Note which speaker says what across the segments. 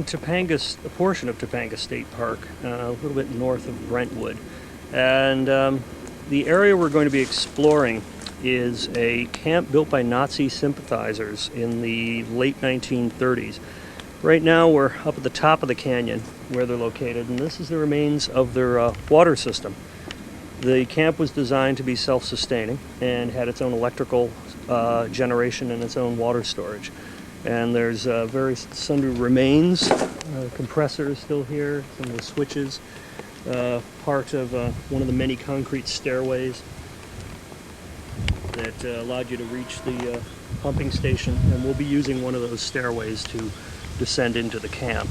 Speaker 1: in Topanga, a portion of Topanga State Park, a little bit north of Brentwood. And the area we're going to be exploring is a camp built by Nazi sympathizers in the late 1930s. Right now we're up at the top of the canyon where they're located, and this is the remains of their water system. The camp was designed to be self-sustaining and had its own electrical generation and its own water storage. And there's various sundry remains, compressors still here, some of the switches, part of one of the many concrete stairways that allowed you to reach the pumping station, and we'll be using one of those stairways to descend into the camp.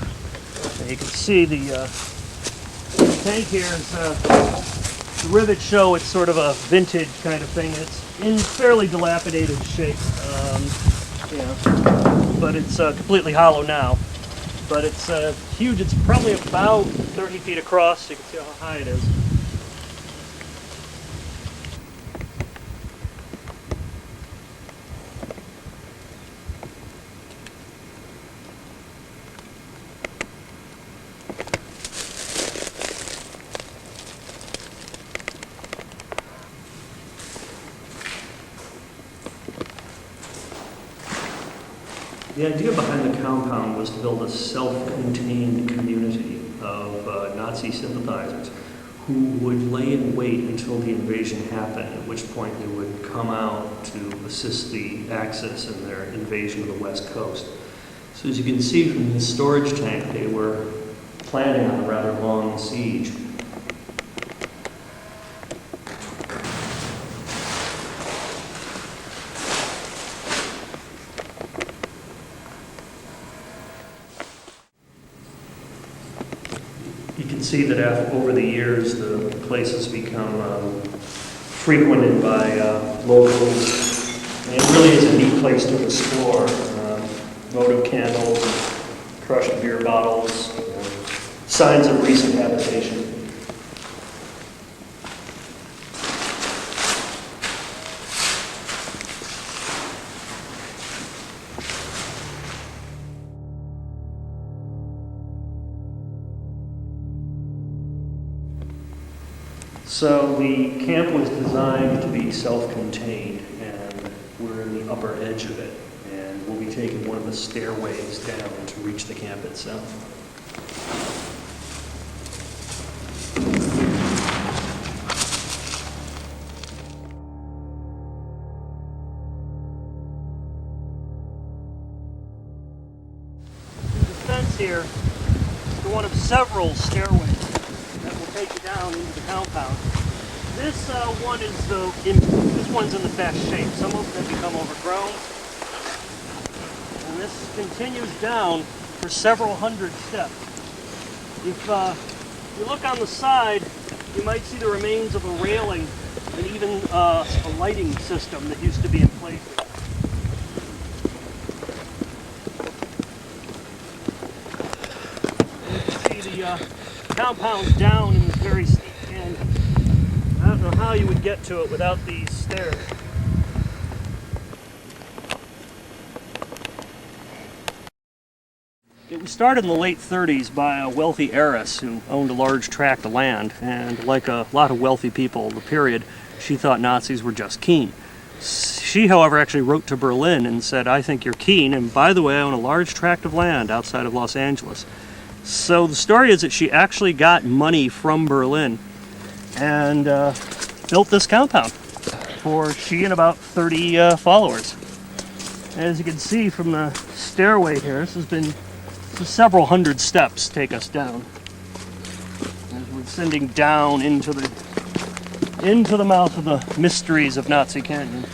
Speaker 1: And you can see the tank here is the rivets show it's sort of a vintage kind of thing. It's in fairly dilapidated shape, but it's completely hollow now. But it's huge. It's probably about 30 feet across, so you can see how high it is. The idea behind the compound was to build a self-contained community of Nazi sympathizers who would lay in wait until the invasion happened, at which point they would come out to assist the Axis in their invasion of the West Coast. So as you can see from the storage tank, they were planning on a rather long siege. You can see that over the years, the place has become frequented by locals. And it really is a neat place to explore. Votive candles, crushed beer bottles, signs of recent habitation. So the camp was designed to be self-contained, and we're in the upper edge of it, and we'll be taking one of the stairways down to reach the camp itself. The fence here is one of several stairways that will take you down into the compound. This this one's in the best shape. Some of them have become overgrown. And this continues down for several hundred steps. If you look on the side, you might see the remains of a railing and even a lighting system that used to be in place. And you can see the compound's down in this very steep canyon. I don't know how you would get to it without these stairs. It was started in the late 30s by a wealthy heiress who owned a large tract of land, and like a lot of wealthy people of the period, she thought Nazis were just keen. She, however, actually wrote to Berlin and said, "I think you're keen, and by the way, I own a large tract of land outside of Los Angeles." So the story is that she actually got money from Berlin and built this compound for she and about 30 followers. As you can see from the stairway here, several hundred steps take us down as we're descending down into the mouth of the mysteries of Nazi Canyon.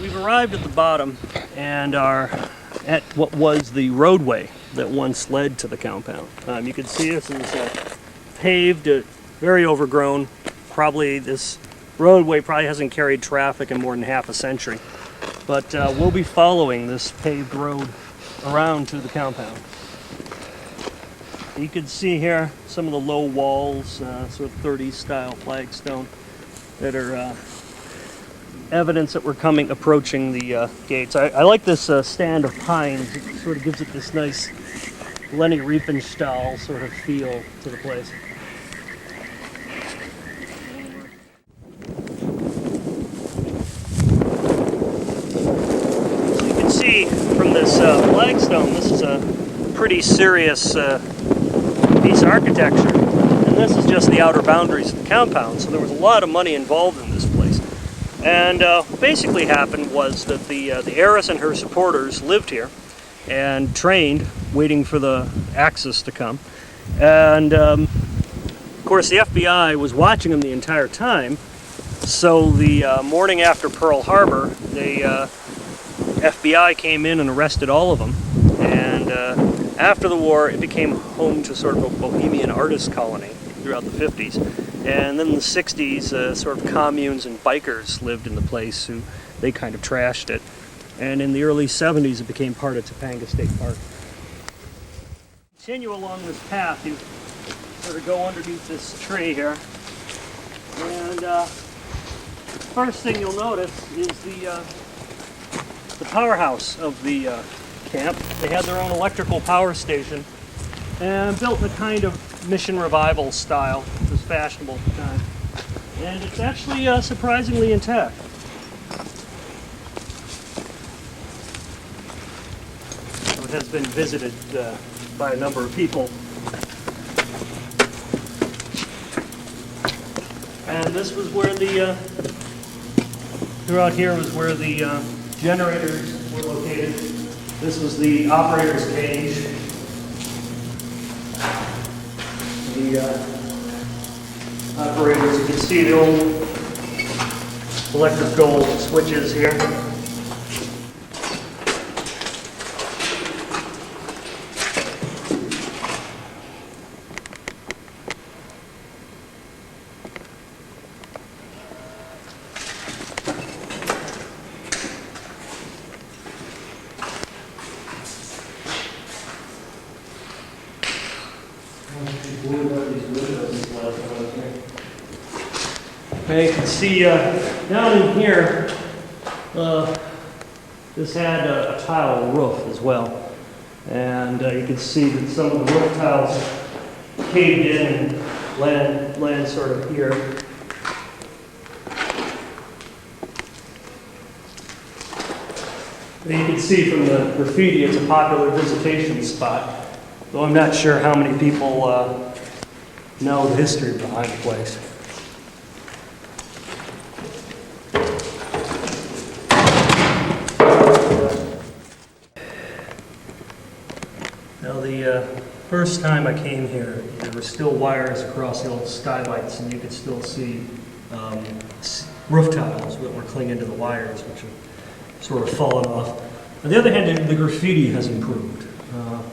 Speaker 1: We've arrived at the bottom and are at what was the roadway that once led to the compound. You can see this is paved, very overgrown. Probably this roadway probably hasn't carried traffic in more than half a century. But we'll be following this paved road around to the compound. You can see here some of the low walls, sort of 30s style flagstone, that are evidence that we're approaching the gates. I like this stand of pines. It sort of gives it this nice Lenny Riefenstahl sort of feel to the place. So you can see from this flagstone, this is a pretty serious piece of architecture. And this is just the outer boundaries of the compound, so there was a lot of money involved in this place. And what basically happened was that the heiress and her supporters lived here and trained, waiting for the Axis to come. And of course the FBI was watching them the entire time, so the morning after Pearl Harbor, the FBI came in and arrested all of them. And after the war, it became home to sort of a bohemian artist colony throughout the 50s. And then in the 60s, sort of communes and bikers lived in the place who they kind of trashed it. And in the early 70s, it became part of Topanga State Park. Continue along this path, you sort of go underneath this tree here. And first thing you'll notice is the powerhouse of the camp. They had their own electrical power station and built in a kind of mission revival style. It was fashionable at the time. And it's actually surprisingly intact. So it has been visited by a number of people. And this was where throughout here was where the generators were located. This was the operator's cage. The operators, you can see the old electrical switches here. Okay, you can see down in here, this had a tile roof as well. And you can see that some of the roof tiles caved in and land sort of here. And you can see from the graffiti, it's a popular visitation spot, though I'm not sure how many people know the history behind the place. Now the first time I came here, there were still wires across the old skylights, and you could still see roof tiles that were clinging to the wires, which have sort of fallen off. On the other hand, the graffiti has improved.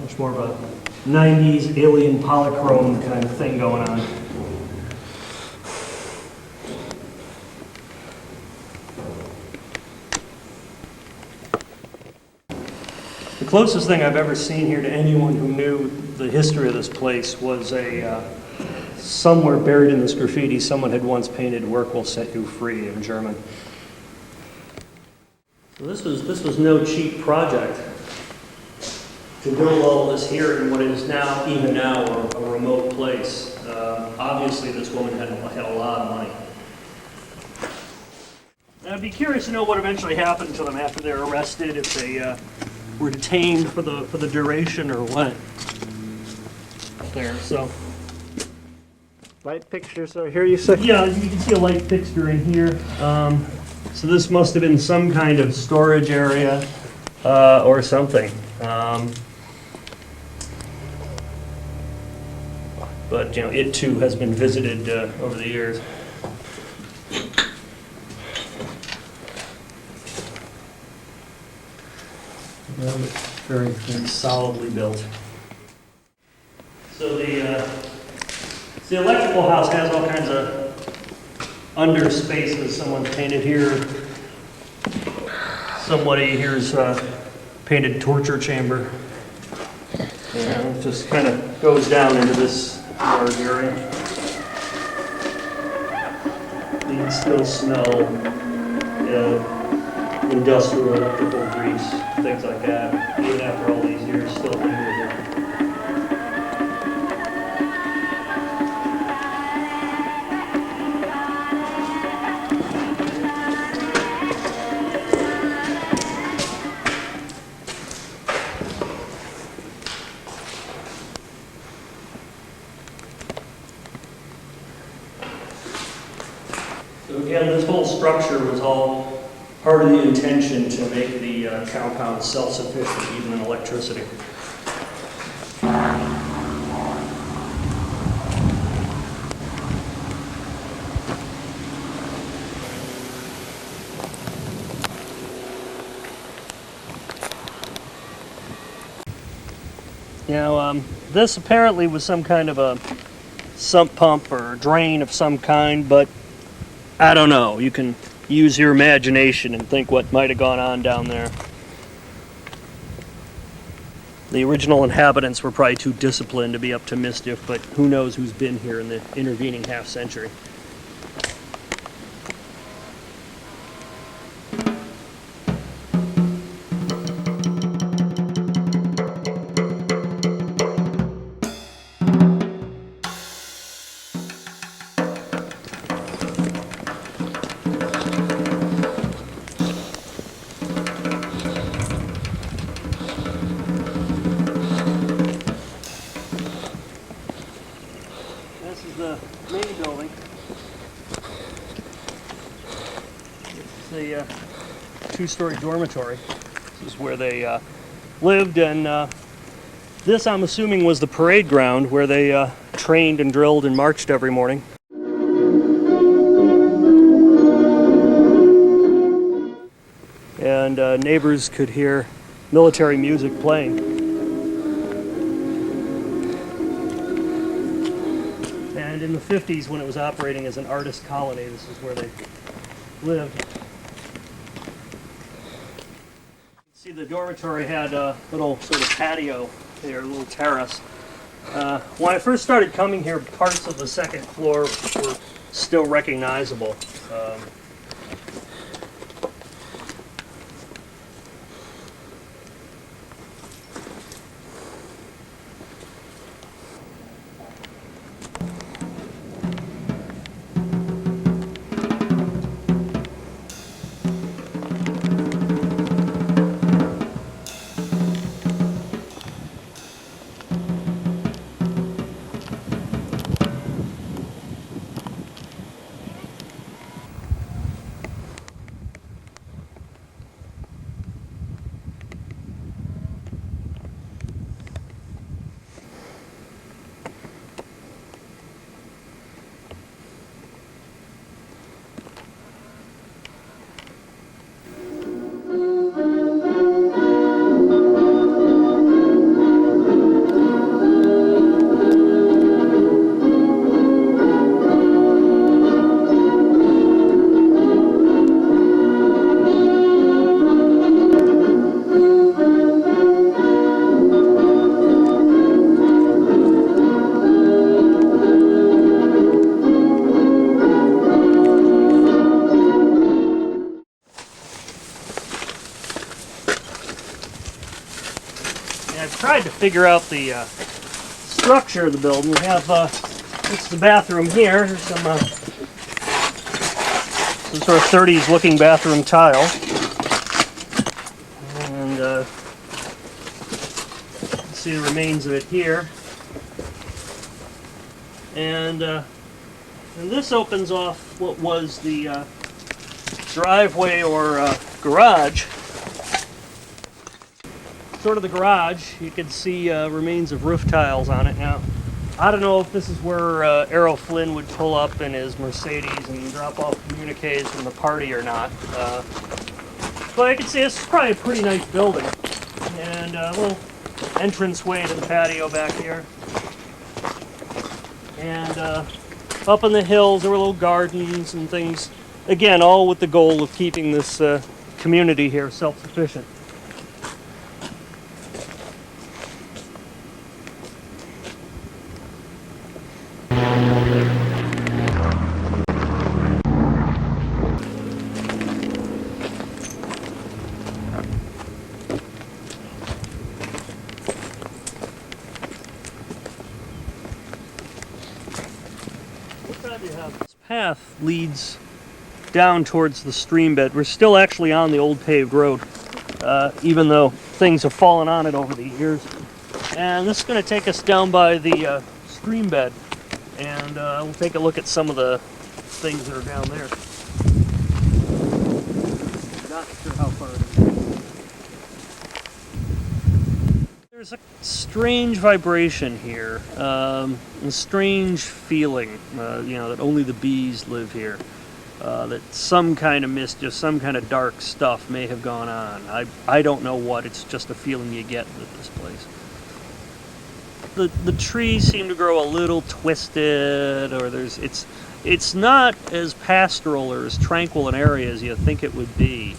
Speaker 1: Much more of a 90s alien polychrome kind of thing going on. The closest thing I've ever seen here to anyone who knew the history of this place was somewhere buried in this graffiti, someone had once painted "Work will set you free" in German. So this was no cheap project to build all this here in what is now, even now, a remote place. Obviously, this woman had a lot of money. And I'd be curious to know what eventually happened to them after they were arrested, if they were detained for the duration or what. There, so.
Speaker 2: Light fixture, so here you say?
Speaker 1: Yeah, you can see a light fixture in here. So this must have been some kind of storage area or something. But you know, it too has been visited over the years. Very, very solidly built. So the electrical house has all kinds of under spaces. Someone painted here. Somebody here's painted torture chamber. And it just kind of goes down into this large area. You can still smell industrial electrical grease, things like that, even after all these years, still lingers there. So again, this whole structure was all part of the intention to make the compound self-sufficient, even in electricity. Now, this apparently was some kind of a sump pump or drain of some kind, but I don't know. You can use your imagination and think what might have gone on down there. The original inhabitants were probably too disciplined to be up to mischief, but who knows who's been here in the intervening half century. The main building. It's a two-story dormitory. This is where they lived, and this, I'm assuming, was the parade ground where they trained and drilled and marched every morning. And neighbors could hear military music playing. And in the 50s, when it was operating as an artist colony, this is where they lived. See, the dormitory had a little sort of patio there, a little terrace. When I first started coming here, parts of the second floor were still recognizable. Tried to figure out the structure of the building. We have it's the bathroom here. There's some sort of 30s looking bathroom tile, and you can see the remains of it here. And this opens off what was the driveway or garage. Sort of the garage. You can see remains of roof tiles on it now. I don't know if this is where Errol Flynn would pull up in his Mercedes and drop off communiques from the party or not. But I can see this is probably a pretty nice building. And a little entranceway to the patio back here. And up in the hills there were little gardens and things. Again, all with the goal of keeping this community here self-sufficient. path leads down towards the stream bed. We're still actually on the old paved road, even though things have fallen on it over the years. And this is going to take us down by the stream bed, and we'll take a look at some of the things that are down there. Not sure how far it is. There's a strange vibration here, a strange feeling, that only the bees live here. That some kind of mischief, some kind of dark stuff may have gone on. I don't know what, it's just a feeling you get with this place. The trees seem to grow a little twisted, or it's not as pastoral or as tranquil an area as you think it would be.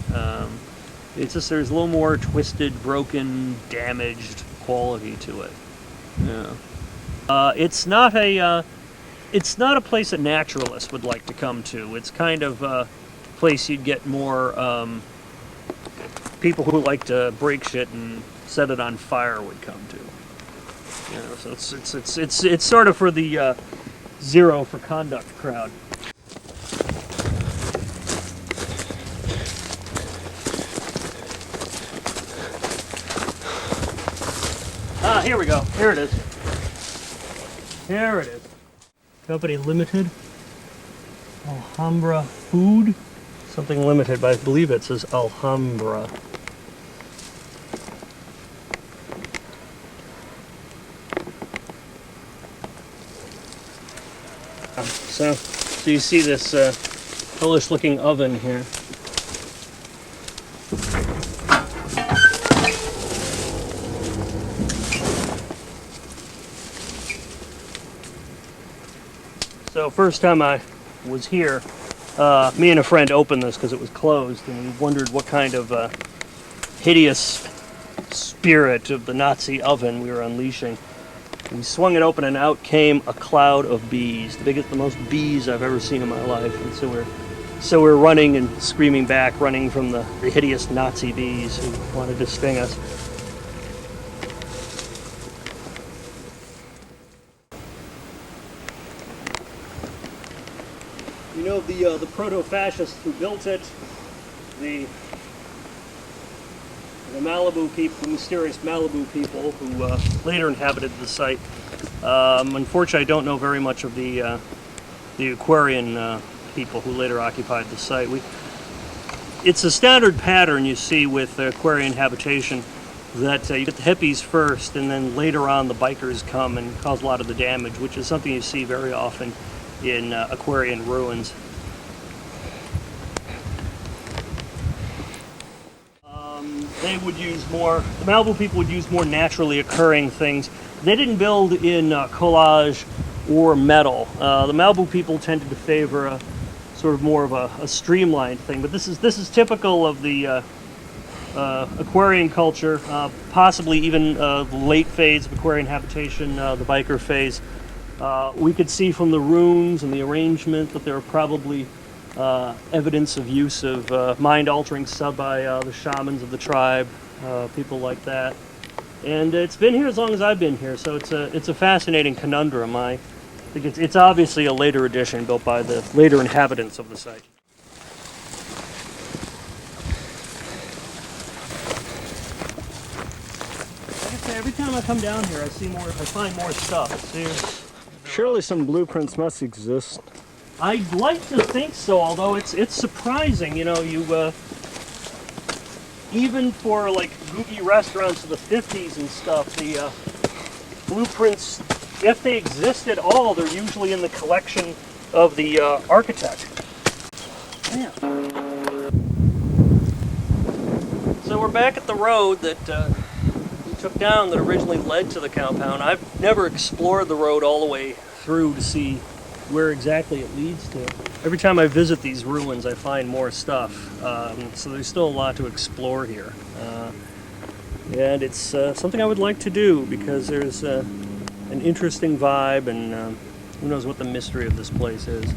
Speaker 1: It's just there's a little more twisted, broken, damaged quality to it. Yeah. It's not a place that naturalists would like to come to. It's kind of a place you'd get more people who like to break shit and set it on fire would come to. So it's sort of for the zero for conduct crowd. Here we go. Here it is. Here it is. Company Limited. Alhambra Food. Something limited, but I believe it says Alhambra. So you see this hellish looking oven here. So first time I was here, me and a friend opened this because it was closed, and we wondered what kind of hideous spirit of the Nazi oven we were unleashing. We swung it open, and out came a cloud of bees, the most bees I've ever seen in my life. And so we're running and screaming back, running from the hideous Nazi bees who wanted to sting us. You know, the proto-fascists who built it, the Malibu people, the mysterious Malibu people who later inhabited the site. Unfortunately, I don't know very much of the Aquarian people who later occupied the site. It's a standard pattern you see with Aquarian habitation, that you get the hippies first, and then later on the bikers come and cause a lot of the damage, which is something you see very often in Aquarian ruins. The Malibu people would use more naturally occurring things. They didn't build in collage or metal. The Malibu people tended to favor a sort of more of a streamlined thing, but this is typical of the Aquarian culture, possibly even the late phase of Aquarian habitation, the biker phase. We could see from the runes and the arrangement that there were probably evidence of use of mind-altering stuff by the shamans of the tribe, people like that. And it's been here as long as I've been here, so it's a fascinating conundrum. I think it's obviously a later addition built by the later inhabitants of the site. Like I say, every time I come down here, I find more stuff.
Speaker 2: Surely some blueprints must exist.
Speaker 1: I'd like to think so, although it's surprising, you even for like googie restaurants of the 50s and stuff, the blueprints, if they exist at all, they're usually in the collection of the architect. Yeah. So we're back at the road that we took down that originally led to the compound. I've never explored the road all the way through to see where exactly it leads to. Every time I visit these ruins, I find more stuff. So there's still a lot to explore here. And it's something I would like to do because there's an interesting vibe, and who knows what the mystery of this place is.